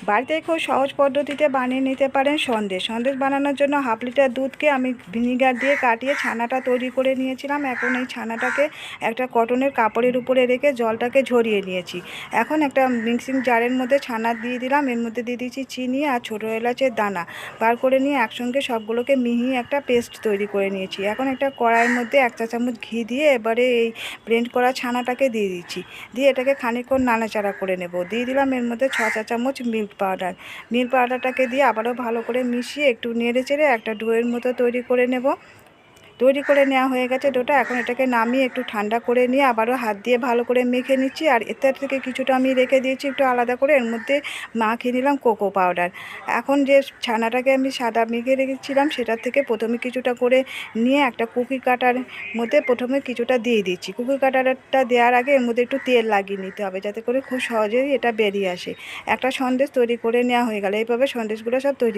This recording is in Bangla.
বাড়িতে খুব সহজ পদ্ধতিতে বানিয়ে নিতে পারেন সন্দেশ। সন্দেশ বানানোর জন্য হাফ লিটার দুধকে আমি ভিনিগার দিয়ে কাটিয়ে ছানাটা তৈরি করে নিয়েছিলাম। এখন এই ছানাটাকে একটা কটনের কাপড়ের উপরে রেখে জলটাকে ঝরিয়ে নিয়েছি। এখন একটা মিক্সিং জারের মধ্যে ছানা দিয়ে দিলাম, এর মধ্যে দিয়ে দিচ্ছি চিনি আর ছোটো এলাচের দানা, বার করে নিয়ে একসঙ্গে সবগুলোকে মিহি একটা পেস্ট তৈরি করে নিয়েছি। এখন একটা কড়াইয়ের মধ্যে 1 চা চামচ ঘি দিয়ে এবারে এই ব্লেন্ড করা ছানাটাকে দিয়ে দিচ্ছি। দিয়ে এটাকে খানিকক্ষণ নাড়াচাড়া করে নেব। দিয়ে দিলাম এর মধ্যে 6 চা চামচ মিল্ক পাউডারটাকে দিয়ে আবারও ভালো করে মিশিয়ে একটু নেড়ে চেড়ে একটা ডোয়ের মতো তৈরি করে নেব। তৈরি করে নেওয়া হয়ে গেছে ডোটা। এখন এটাকে নামিয়ে একটু ঠান্ডা করে নিয়ে আবারও হাত দিয়ে ভালো করে মেখে নিচ্ছি। আর এর থেকে কিছুটা আমি রেখে দিয়েছি একটু আলাদা করে, এর মধ্যে মাখিয়ে নিলাম কোকো পাউডার। এখন যে ছানাটাকে আমি সাদা মেখে রেখেছিলাম সেটার থেকে প্রথমে কিছুটা করে নিয়ে একটা কুকি কাটার মধ্যে প্রথমে কিছুটা দিয়ে দিচ্ছি। কুকি কাটারটা দেওয়ার আগে এর মধ্যে একটু তেল লাগিয়ে নিতে হবে যাতে করে খুব সহজেই এটা বেরিয়ে আসে। একটা সন্দেশ তৈরি করে নেওয়া হয়ে গেল। এইভাবে সন্দেশগুলো সব তৈরি